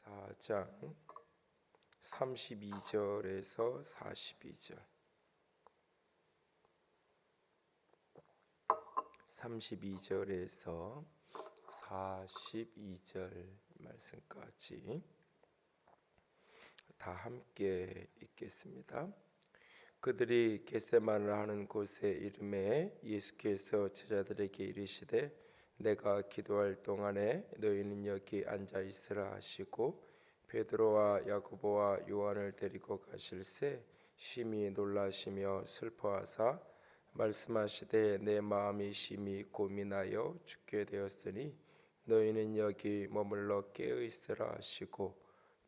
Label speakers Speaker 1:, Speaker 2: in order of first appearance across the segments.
Speaker 1: 4장 32절에서 42절 32절에서 42절 말씀까지 다 함께 읽겠습니다. 그들이 겟세마네를 하는 곳에 이르매 예수께서 제자들에게 이르시되 내가 기도할 동안에 너희는 여기 앉아 있으라 하시고 베드로와 야고보와 요한을 데리고 가실새 심히 놀라시며 슬퍼하사 말씀하시되 내 마음이 심히 고민하여 죽게 되었으니 너희는 여기 머물러 깨어 있으라 하시고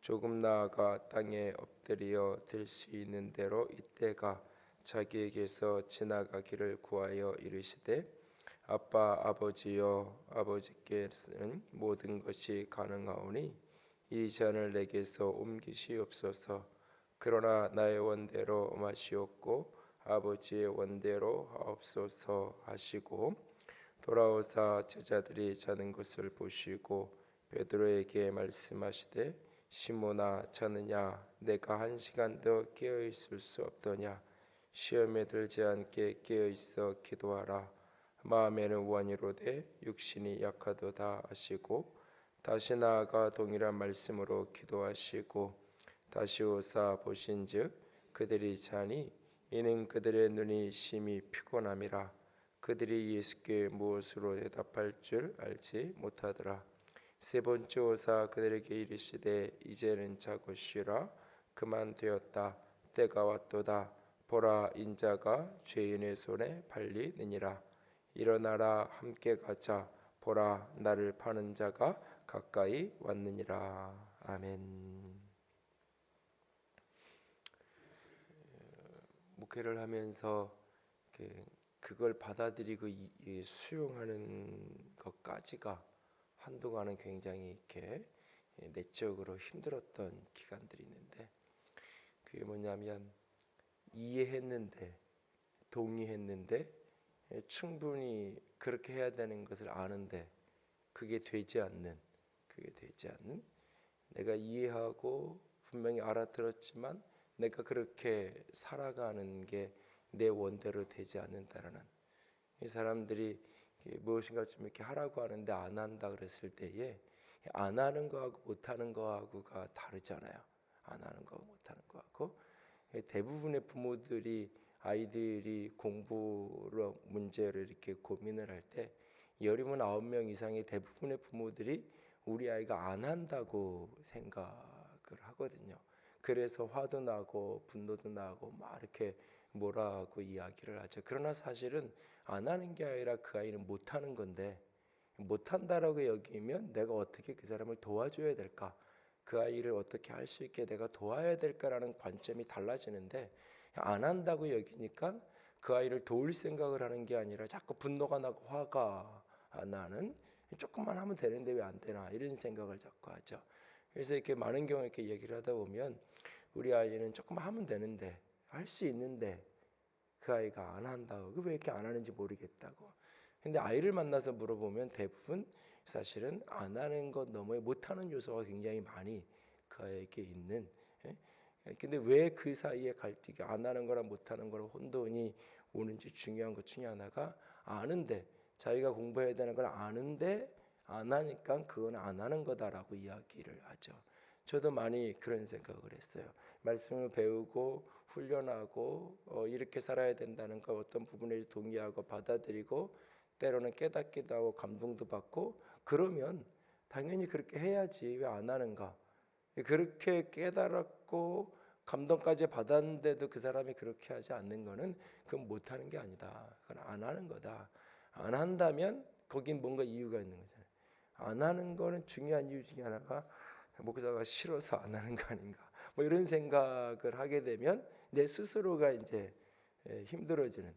Speaker 1: 조금 나아가 땅에 엎드려 들 수 있는 대로 이때가 자기에게서 지나가기를 구하여 이르시되 아빠 아버지여 아버지께서는 모든 것이 가능하오니 이 잔을 내게서 옮기시옵소서. 그러나 나의 원대로 마시옵고 아버지의 원대로 하옵소서 하시고 돌아오사 제자들이 자는 것을 보시고 베드로에게 말씀하시되 시몬아 자느냐 내가 1시간 더 깨어 있을 수 없더냐 시험에 들지 않게 깨어 있어 기도하라. 마음에는 원이로되 육신이 약하도다 하시고 다시 나아가 동일한 말씀으로 기도하시고 다시 오사 보신즉 그들이 자니 이는 그들의 눈이 심히 피곤함이라. 그들이 예수께 무엇으로 대답할 줄 알지 못하더라. 세 번째 오사 그들에게 이르시되 이제는 자고 쉬라. 그만 되었다. 때가 왔도다. 보라 인자가 죄인의 손에 팔리느니라. 일어나라 함께 가자. 보라 나를 파는 자가 가까이 왔느니라. 아멘. 목회를 하면서 그걸 받아들이고 수용하는 것까지가 한동안은 굉장히 이렇게 내적으로 힘들었던 기간들이 있는데 그게 뭐냐면 이해했는데 동의했는데 충분히 그렇게 해야 되는 것을 아는데 그게 되지 않는 내가 이해하고 분명히 알아들었지만 내가 그렇게 살아가는 게 내 원대로 되지 않는다라는 이 사람들이 무엇인가 좀 이렇게 하라고 하는데 안 한다 그랬을 때에 안 하는 거하고 못 하는 거하고가 다르잖아요. 안 하는 거 못 하는 거하고 대부분의 부모들이 아이들이 공부로 문제를 이렇게 고민을 할 때 10명 9명 이상의 대부분의 부모들이 우리 아이가 안 한다고 생각을 하거든요. 그래서 화도 나고 분노도 나고 막 이렇게 뭐라고 이야기를 하죠. 그러나 사실은 안 하는 게 아니라 그 아이는 못 하는 건데 못한다라고 여기면 내가 어떻게 그 사람을 도와줘야 될까? 그 아이를 어떻게 할 수 있게 내가 도와야 될까라는 관점이 달라지는데 안 한다고 여기니까 그 아이를 도울 생각을 하는 게 아니라 자꾸 분노가 나고 화가 나는 조금만 하면 되는데 왜 안 되나 이런 생각을 자꾸 하죠. 그래서 이렇게 많은 경우 이렇게 얘기를 하다 보면 우리 아이는 조금만 하면 되는데 할 수 있는데 그 아이가 안 한다고 왜 이렇게 안 하는지 모르겠다고. 근데 아이를 만나서 물어보면 대부분 사실은 안 하는 것 너머에 못하는 요소가 굉장히 많이 그 아이에게 있는. 근데 왜 그 사이에 갈등이 안 하는 거랑 못하는 거랑 혼돈이 오는지 중요한 것 중에 하나가 아는데 자기가 공부해야 되는 걸 아는데 안 하니까 그건 안 하는 거다라고 이야기를 하죠. 저도 많이 그런 생각을 했어요. 말씀을 배우고 훈련하고 이렇게 살아야 된다는 거 어떤 부분에 동의하고 받아들이고 때로는 깨닫기도 하고 감동도 받고 그러면 당연히 그렇게 해야지 왜 안 하는가. 그렇게 깨달았고 감동까지 받았는데도 그 사람이 그렇게 하지 않는 거는 그건 못하는 게 아니다. 그건 안 하는 거다. 안 한다면 거긴 뭔가 이유가 있는 거잖아요. 안 하는 거는 중요한 이유 중에 하나가 목사가 싫어서 안 하는 거 아닌가 뭐 이런 생각을 하게 되면 내 스스로가 이제 힘들어지는.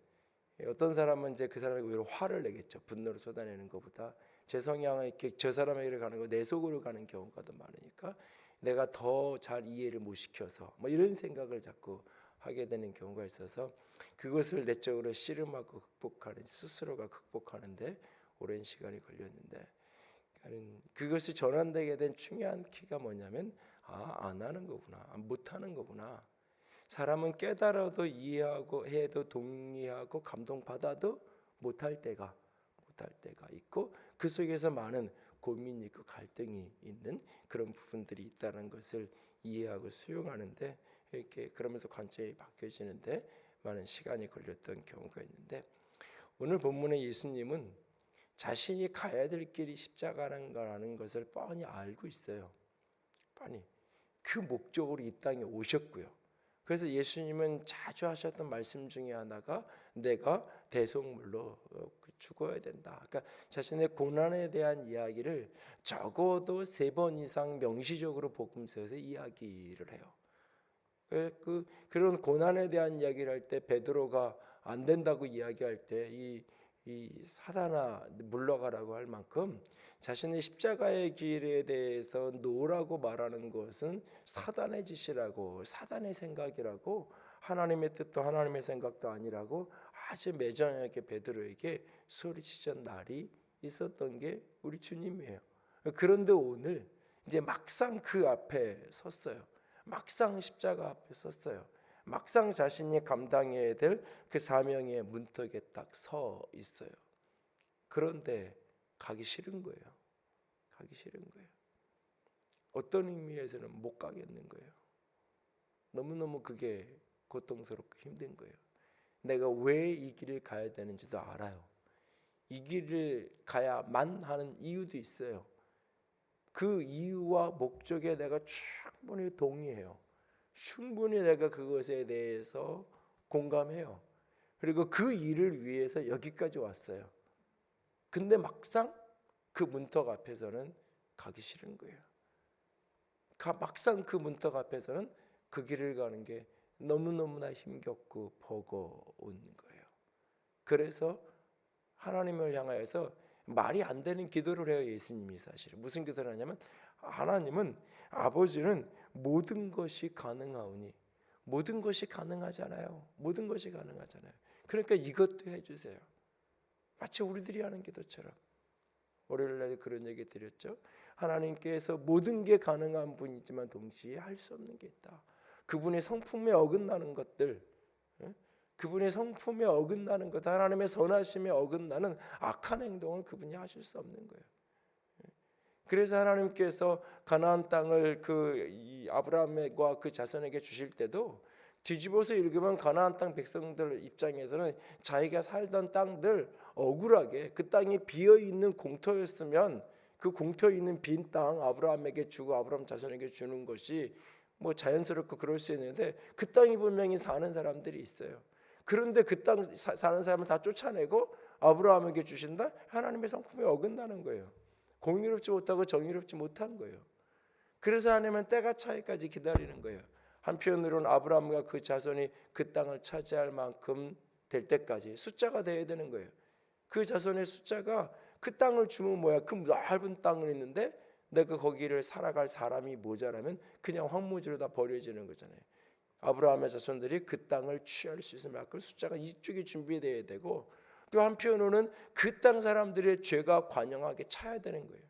Speaker 1: 어떤 사람은 이제 그 사람에게 오히려 화를 내겠죠. 분노를 쏟아내는 것보다 제 성향을 이렇게 저 사람에게 가는 거 내 속으로 가는 경우가 더 많으니까 내가 더 잘 이해를 못 시켜서 뭐 이런 생각을 자꾸 하게 되는 경우가 있어서 그것을 내적으로 씨름하고 극복하는 스스로가 극복하는데 오랜 시간이 걸렸는데 그것이 전환되게 된 중요한 키가 뭐냐면 안 하는 거구나, 못 하는 거구나. 사람은 깨달아도 이해하고 해도 동의하고 감동받아도 못할 때가 있고 그 속에서 많은 고민이 있고 갈등이 있는 그런 부분들이 있다는 것을 이해하고 수용하는데 이렇게 그러면서 관점이 바뀌어지는데 많은 시간이 걸렸던 경우가 있는데 오늘 본문의 예수님은 자신이 가야 될 길이 십자가라는 거라는 것을 뻔히 알고 있어요. 뻔히 그 목적으로 이 땅에 오셨고요. 그래서 예수님은 자주 하셨던 말씀 중에 하나가 내가 대속물로 죽어야 된다. 그러니까 자신의 고난에 대한 이야기를 적어도 3번 이상 명시적으로 복음서에서 이야기를 해요. 그런 고난에 대한 이야기를 할 때 베드로가 안 된다고 이야기할 때 이 사단아 물러가라고 할 만큼 자신의 십자가의 길에 대해서 노라고 말하는 것은 사단의 짓이라고 사단의 생각이라고 하나님의 뜻도 하나님의 생각도 아니라고 아주 매정하게 베드로에게 소리치던 날이 있었던 게 우리 주님이에요. 그런데 오늘 이제 막상 그 앞에 섰어요. 막상 십자가 앞에 섰어요. 막상 자신이 감당해야 될 그 사명의 문턱에 딱 서 있어요. 그런데 가기 싫은 거예요. 가기 싫은 거예요. 어떤 의미에서는 못 가겠는 거예요. 너무너무 그게 고통스럽고 힘든 거예요. 내가 왜 이 길을 가야 되는지도 알아요. 이 길을 가야만 하는 이유도 있어요. 그 이유와 목적에 내가 충분히 동의해요. 충분히 내가 그것에 대해서 공감해요. 그리고 그 일을 위해서 여기까지 왔어요. 근데 막상 그 문턱 앞에서는 가기 싫은 거예요. 막상 그 문턱 앞에서는 그 길을 가는 게 너무너무나 힘겹고 버거운 거예요. 그래서 하나님을 향하여서 말이 안 되는 기도를 해요. 예수님이 사실은 무슨 기도를 하냐면 하나님은 아버지는 모든 것이 가능하오니 모든 것이 가능하잖아요. 모든 것이 가능하잖아요. 그러니까 이것도 해주세요. 마치 우리들이 하는 기도처럼. 월요일날 그런 얘기 드렸죠. 하나님께서 모든 게 가능한 분이지만 동시에 할 수 없는 게 있다. 그분의 성품에 어긋나는 것들, 그분의 성품에 어긋나는 것, 하나님의 선하심에 어긋나는 악한 행동을 그분이 하실 수 없는 거예요. 그래서 하나님께서 가나안 땅을 이 아브라함과 그 자손에게 주실 때도 뒤집어서 읽으면 가나안 땅 백성들 입장에서는 자기가 살던 땅들 억울하게 그 땅이 비어 있는 공터였으면 그 공터에 있는 빈 땅 아브라함에게 주고 아브라함 자손에게 주는 것이 뭐 자연스럽고 그럴 수 있는데 그 땅이 분명히 사는 사람들이 있어요. 그런데 그 땅 사는 사람을 다 쫓아내고 아브라함에게 주신다? 하나님의 성품에 어긋나는 거예요. 공의롭지 못하고 정의롭지 못한 거예요. 그래서 하나님은 때가 차기까지 기다리는 거예요. 한편으로는 아브라함과 그 자손이 그 땅을 차지할 만큼 될 때까지 숫자가 돼야 되는 거예요. 그 자손의 숫자가 그 땅을 주면 뭐야? 그 넓은 땅을 있는데 내가 거기를 살아갈 사람이 모자라면 그냥 황무지로 다 버려지는 거잖아요. 아브라함의 자손들이 그 땅을 취할 수 있을 만큼 숫자가 이쪽에 준비되어야 되고 또 한편으로는 그 땅 사람들의 죄가 관영하게 차야 되는 거예요.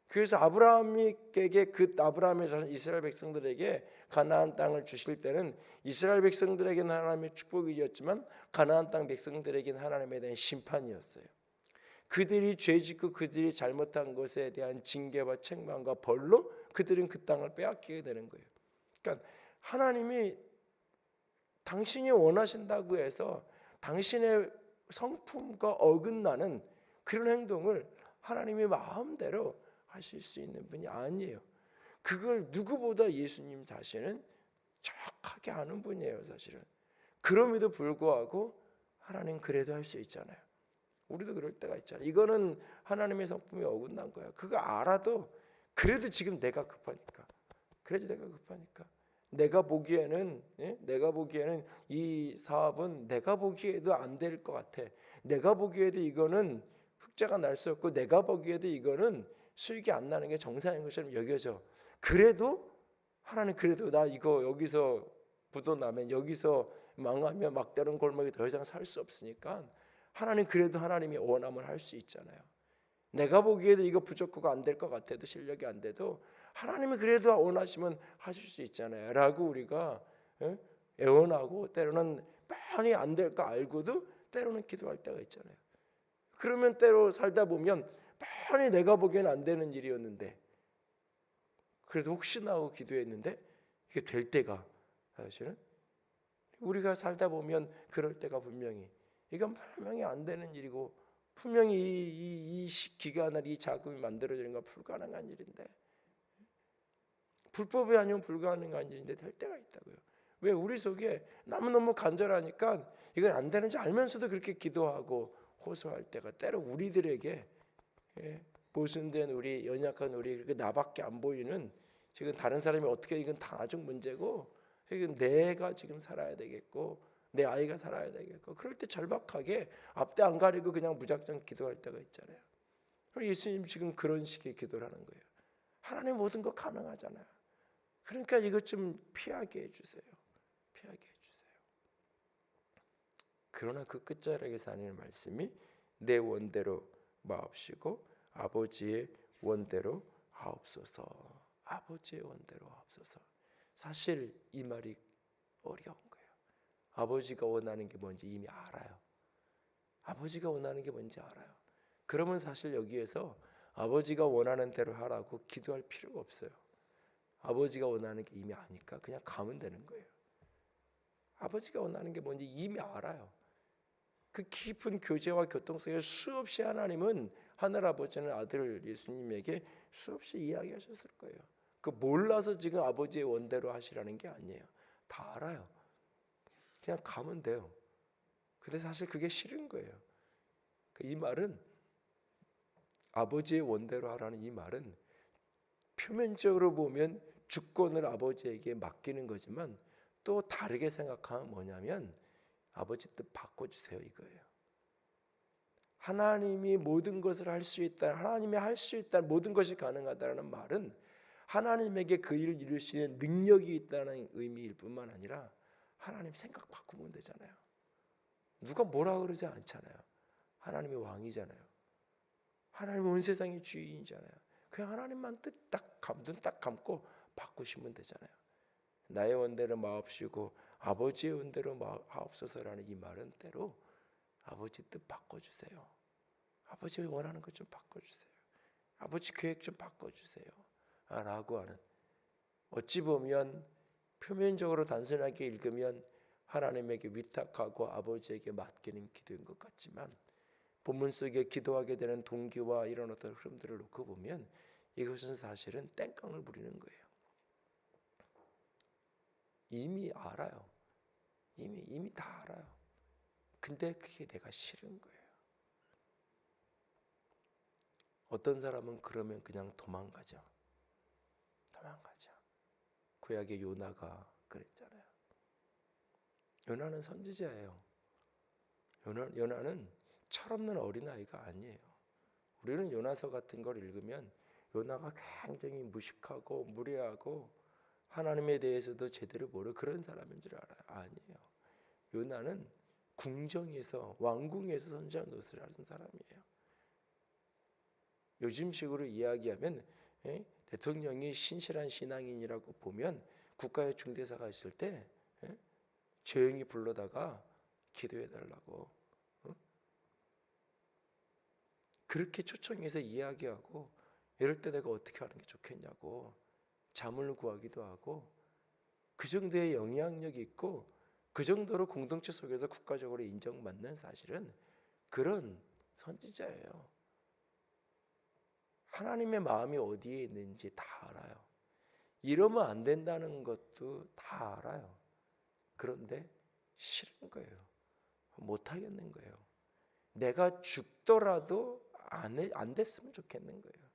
Speaker 1: 그래서 아브라함에게 아브라함의 자손 이스라엘 백성들에게 가나안 땅을 주실 때는 이스라엘 백성들에게는 하나님의 축복이었지만 가나안 땅 백성들에게는 하나님에 대한 심판이었어요. 그들이 죄짓고 그들이 잘못한 것에 대한 징계와 책망과 벌로 그들은 그 땅을 빼앗기게 되는 거예요. 그러니까 하나님이 당신이 원하신다고 해서 당신의 성품과 어긋나는 그런 행동을 하나님의 마음대로 하실 수 있는 분이 아니에요. 그걸 누구보다 예수님 자신은 정확하게 아는 분이에요. 사실은. 그럼에도 불구하고 하나님 그래도 할 수 있잖아요. 우리도 그럴 때가 있잖아요. 이거는 하나님의 성품에 어긋난 거야. 그거 알아도 그래도 지금 내가 급하니까. 그래도 내가 급하니까. 내가 보기에는 이 사업은 내가 보기에도 안 될 것 같아. 내가 보기에도 이거는 흑자가 날 수 없고 내가 보기에도 이거는 수익이 안 나는 게 정상인 것처럼 여겨져. 그래도 하나님 그래도 나 이거 여기서 부도나면 여기서 망하면 막다른 골목에 더 이상 살 수 없으니까 하나님 그래도 하나님이 원함을 할 수 있잖아요. 내가 보기에도 이거 부족하고 안 될 것 같아도 실력이 안 돼도 하나님이 그래도 원하시면 하실 수 있잖아요 라고 우리가 애원하고 때로는 많이 안 될 거 알고도 때로는 기도할 때가 있잖아요. 그러면 때로 살다 보면 많이 내가 보기에는 안 되는 일이었는데 그래도 혹시나 하고 기도했는데 이게 될 때가 사실은 우리가 살다 보면 그럴 때가 분명히 이건 분명히 안 되는 일이고 분명히 이 기간을 이 자금이 만들어지는 건 불가능한 일인데 불법이 아니면 불가능한 일인데 될 때가 있다고요. 왜? 우리 속에 너무너무 간절하니까 이건 안 되는지 알면서도 그렇게 기도하고 호소할 때가 때로 우리들에게 모순된 우리 연약한 우리 나밖에 안 보이는 지금 다른 사람이 어떻게 이건 다 나중 문제고 지금 내가 지금 살아야 되겠고 내 아이가 살아야 되겠고 그럴 때 절박하게 앞뒤 안 가리고 그냥 무작정 기도할 때가 있잖아요. 예수님 지금 그런 식의 기도를 하는 거예요. 하나님 모든 거 가능하잖아요. 그러니까 이것 좀 피하게 해주세요. 피하게 해주세요. 그러나 그 끝자락에서 하는 말씀이 내 원대로 마옵시고 아버지의 원대로 하옵소서. 아버지의 원대로 하옵소서. 사실 이 말이 어려운 거예요. 아버지가 원하는 게 뭔지 이미 알아요. 아버지가 원하는 게 뭔지 알아요. 그러면 사실 여기에서 아버지가 원하는 대로 하라고 기도할 필요가 없어요. 아버지가 원하는 게 이미 아니까 그냥 가면 되는 거예요. 아버지가 원하는 게 뭔지 이미 알아요. 그 깊은 교제와 교통 속에 수없이 하나님은 하늘아버지는 아들 예수님에게 수없이 이야기하셨을 거예요. 그 몰라서 지금 아버지의 원대로 하시라는 게 아니에요. 다 알아요. 그냥 가면 돼요. 근데 사실 그게 싫은 거예요. 이 말은 아버지의 원대로 하라는 이 말은 표면적으로 보면 주권을 아버지에게 맡기는 거지만 또 다르게 생각하면 뭐냐면 아버지 뜻 바꿔주세요 이거예요. 하나님이 모든 것을 할 수 있다, 하나님이 할 수 있다, 모든 것이 가능하다는 말은 하나님에게 그 일을 이룰 수 있는 능력이 있다는 의미일 뿐만 아니라 하나님 생각 바꾸면 되잖아요. 누가 뭐라 그러지 않잖아요. 하나님이 왕이잖아요. 하나님 온 세상의 주인이잖아요. 그냥 하나님만 눈 딱 감고 바꾸시면 되잖아요. 나의 원대로 마옵시고 아버지의 원대로 마옵소서라는 이 말은 때로 아버지 뜻 바꿔주세요. 아버지가 원하는 것 좀 바꿔주세요. 아버지 계획 좀 바꿔주세요. 라고 하는, 어찌 보면 표면적으로 단순하게 읽으면 하나님에게 위탁하고 아버지에게 맡기는 기도인 것 같지만 본문 속에 기도하게 되는 동기와 이런 어떤 흐름들을 놓고 보면 이것은 사실은 땡깡을 부리는 거예요. 이미 알아요. 이미 다 알아요. 근데 그게 내가 싫은 거예요. 어떤 사람은 그러면 그냥 도망가죠. 구약의 요나가 그랬잖아요. 요나는 선지자예요. 요나는 철없는 어린아이가 아니에요. 우리는 요나서 같은 걸 읽으면 요나가 굉장히 무식하고 무례하고 하나님에 대해서도 제대로 모르는 그런 사람인 줄 알아요. 아니에요. 요나는 궁정에서 왕궁에서 선지자 노릇을 하는 사람이에요. 요즘식으로 이야기하면 대통령이 신실한 신앙인이라고 보면 국가의 중대사가 있을 때 조용히 불러다가 기도해달라고 그렇게 초청해서 이야기하고 이럴 때 내가 어떻게 하는 게 좋겠냐고 자문을 구하기도 하고 그 정도의 영향력이 있고 그 정도로 공동체 속에서 국가적으로 인정받는 사실은 그런 선지자예요. 하나님의 마음이 어디에 있는지 다 알아요. 이러면 안 된다는 것도 다 알아요. 그런데 싫은 거예요. 못하겠는 거예요. 내가 죽더라도 안 됐으면 좋겠는 거예요.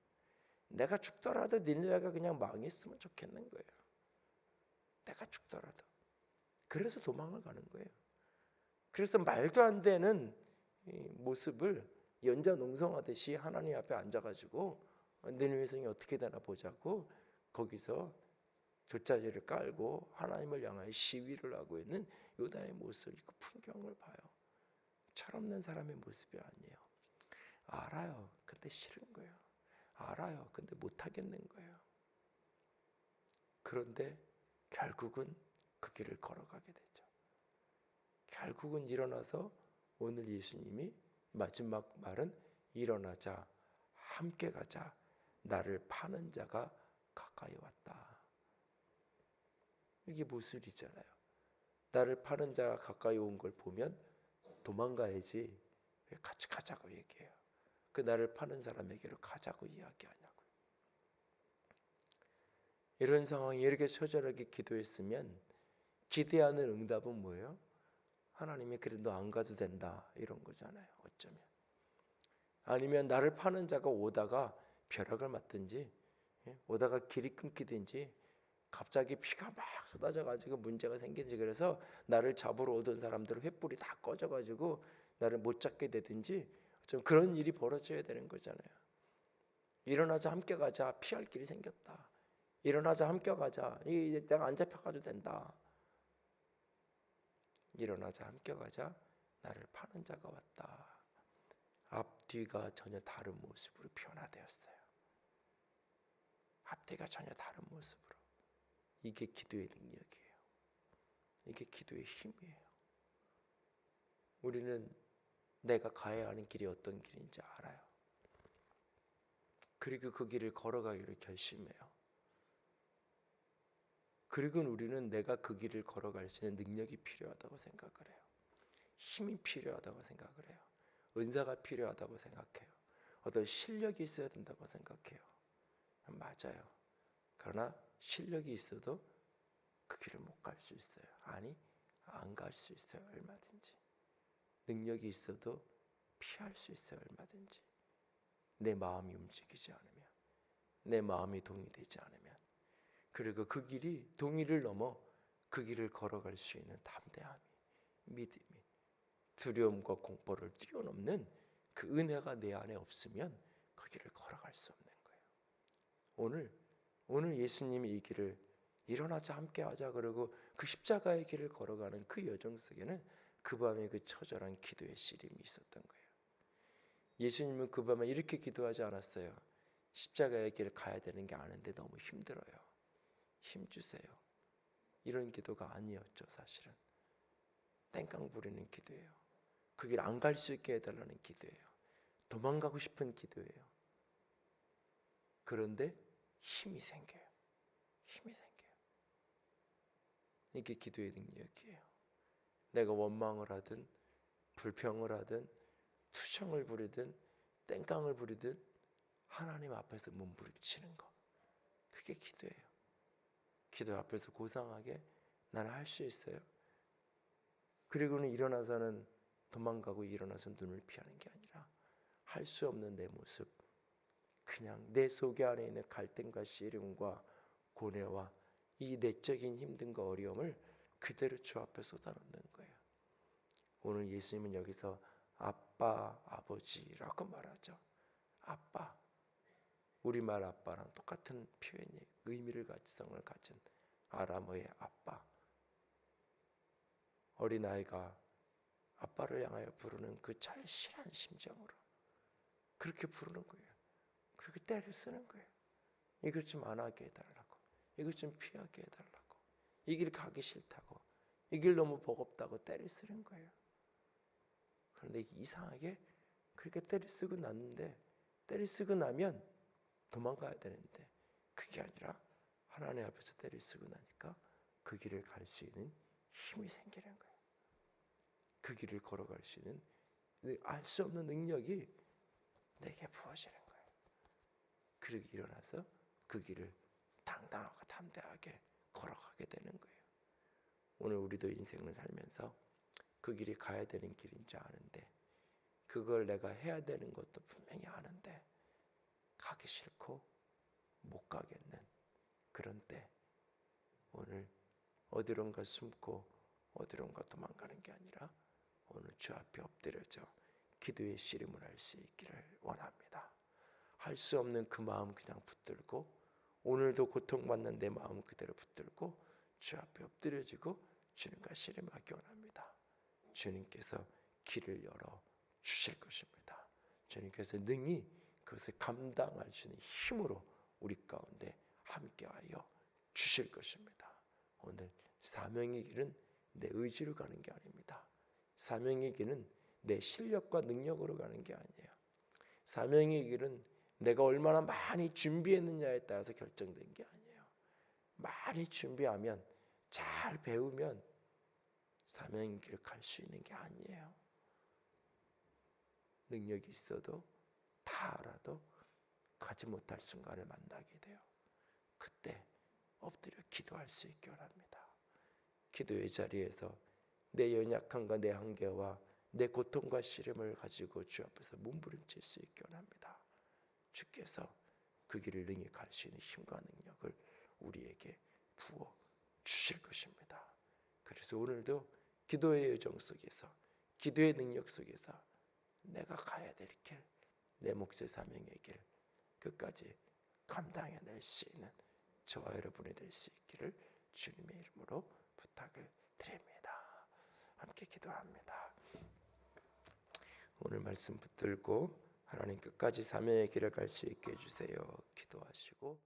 Speaker 1: 내가 죽더라도 니네가 그냥 망했으면 좋겠는 거예요. 내가 죽더라도. 그래서 도망을 가는 거예요. 그래서 말도 안 되는 모습을 연자농성하듯이 하나님 앞에 앉아가지고 니네 성이 어떻게 되나 보자고 거기서 돛자지를 깔고 하나님을 향하여 시위를 하고 있는 요나의 모습을, 그 풍경을 봐요. 철없는 사람의 모습이 아니에요. 알아요. 근데 싫은 거예요. 알아요. 근데 못 하겠는 거예요. 그런데 결국은 그 길을 걸어가게 되죠. 결국은 일어나서 오늘 예수님이 마지막 말은 일어나자, 함께 가자, 나를 파는 자가 가까이 왔다. 이게 모술이잖아요. 나를 파는 자가 가까이 온 걸 보면 도망가야지 왜 같이 가자고 얘기해요. 그 나를 파는 사람에게로 가자고 이야기하냐고요. 이런 상황이 이렇게 처절하게 기도했으면 기대하는 응답은 뭐예요? 하나님이 그래 너 안 가도 된다 이런 거잖아요. 어쩌면 아니면 나를 파는 자가 오다가 벼락을 맞든지 오다가 길이 끊기든지 갑자기 비가 막 쏟아져 가지고 문제가 생기든지 그래서 나를 잡으러 오던 사람들 횃불이 다 꺼져 가지고 나를 못 잡게 되든지 좀 그런 일이 벌어져야 되는 거잖아요. 일어나자 함께 가자 피할 길이 생겼다. 일어나자 함께 가자 이제 내가 안 잡혀가도 된다. 일어나자 함께 가자 나를 파는 자가 왔다. 앞뒤가 전혀 다른 모습으로 변화되었어요. 앞뒤가 전혀 다른 모습으로. 이게 기도의 능력이에요. 이게 기도의 힘이에요. 우리는 내가 가야 하는 길이 어떤 길인지 알아요. 그리고 그 길을 걸어가기로 결심해요. 그리고 우리는 내가 그 길을 걸어갈 수 있는 능력이 필요하다고 생각을 해요. 힘이 필요하다고 생각을 해요. 은사가 필요하다고 생각해요. 어떤 실력이 있어야 된다고 생각해요. 맞아요. 그러나 실력이 있어도 그 길을 못 갈 수 있어요. 아니, 안 갈 수 있어요. 얼마든지. 능력이 있어도 피할 수 있어요. 얼마든지. 내 마음이 움직이지 않으면, 내 마음이 동의되지 않으면, 그리고 그 길이 동의를 넘어 그 길을 걸어갈 수 있는 담대함이, 믿음이, 두려움과 공포를 뛰어넘는 그 은혜가 내 안에 없으면 그 길을 걸어갈 수 없는 거예요. 오늘 예수님이 이 길을 일어나자 함께하자 그러고 그 십자가의 길을 걸어가는 그 여정 속에는 그 밤에 그 처절한 기도의 씨름이 있었던 거예요. 예수님은 그 밤에 이렇게 기도하지 않았어요. 십자가의 길을 가야 되는 게 아는데 너무 힘들어요. 힘 주세요. 이런 기도가 아니었죠. 사실은 땡깡 부리는 기도예요. 그 길 안 갈 수 있게 해달라는 기도예요. 도망가고 싶은 기도예요. 그런데 힘이 생겨요. 힘이 생겨요. 이게 기도의 능력이에요. 내가 원망을 하든 불평을 하든 투정을 부리든 땡깡을 부리든 하나님 앞에서 몸부림치는 거. 그게 기도예요. 기도 앞에서 고상하게 나는 할 수 있어요. 그리고는 일어나서는 도망가고 일어나서 눈을 피하는 게 아니라 할 수 없는 내 모습, 그냥 내 속에 안에 있는 갈등과 씨름과 고뇌와 이 내적인 힘듦과 어려움을 그대로 주 앞에 쏟아놓는 거예요. 오늘 예수님은 여기서 아빠, 아버지라고 말하죠. 아빠, 우리말 아빠랑 똑같은 표현이 의미를 가지성을 가진 아람어의 아빠. 어린아이가 아빠를 향하여 부르는 그 절실한 심정으로 그렇게 부르는 거예요. 그렇게 때를 쓰는 거예요. 이걸 좀 안 하게 해달라고, 이걸 좀 피하게 해달라고, 이 길 가기 싫다고, 이 길 너무 버겁다고 때를 쓰는 거예요. 그런데 이상하게 그렇게 때를 쓰고 났는데, 때를 쓰고 나면 도망가야 되는데 그게 아니라 하나님 앞에서 때를 쓰고 나니까 그 길을 갈 수 있는 힘이 생기는 거예요. 그 길을 걸어갈 수 있는 알 수 없는 능력이 내게 부어지는 거예요. 그리고 일어나서 그 길을 당당하고 담대하게 걸어가게 되는 거예요. 오늘 우리도 인생을 살면서 그 길이 가야 되는 길인 줄 아는데, 그걸 내가 해야 되는 것도 분명히 아는데 가기 싫고 못 가겠는 그런 때, 오늘 어디론가 숨고 어디론가 도망가는 게 아니라 오늘 주 앞에 엎드려져 기도의 씨름을 할 수 있기를 원합니다. 할 수 없는 그 마음 그냥 붙들고, 오늘도 고통받는 내 마음 그대로 붙들고 주 앞에 엎드려지고 주님과 씨름하기 원합니다. 주님께서 길을 열어 주실 것입니다. 주님께서 능히 그것을 감당할 수 있는 힘으로 우리 가운데 함께하여 주실 것입니다. 오늘 사명의 길은 내 의지로 가는 게 아닙니다. 사명의 길은 내 실력과 능력으로 가는 게 아니에요. 사명의 길은 내가 얼마나 많이 준비했느냐에 따라서 결정된 게 아니에요. 많이 준비하면, 잘 배우면 사명의 길을 갈 수 있는 게 아니에요. 능력이 있어도 다 알아도 가지 못할 순간을 만나게 돼요. 그때 엎드려 기도할 수 있게 원합니다. 기도의 자리에서 내 연약함과 내 한계와 내 고통과 시름을 가지고 주 앞에서 몸부림칠 수 있게 원합니다. 주께서 그 길을 능히 갈 수 있는 힘과 능력을 우리에게 부어 주실 것입니다. 그래서 오늘도 기도의 여정 속에서, 기도의 능력 속에서 내가 가야 될 길, 내 몫의 사명의 길 끝까지 감당해낼 수 있는 저와 여러분이 될 수 있기를 주님의 이름으로 부탁을 드립니다. 함께 기도합니다. 오늘 말씀 붙들고 하나님 끝까지 사명의 길을 갈 수 있게 해주세요. 기도하시고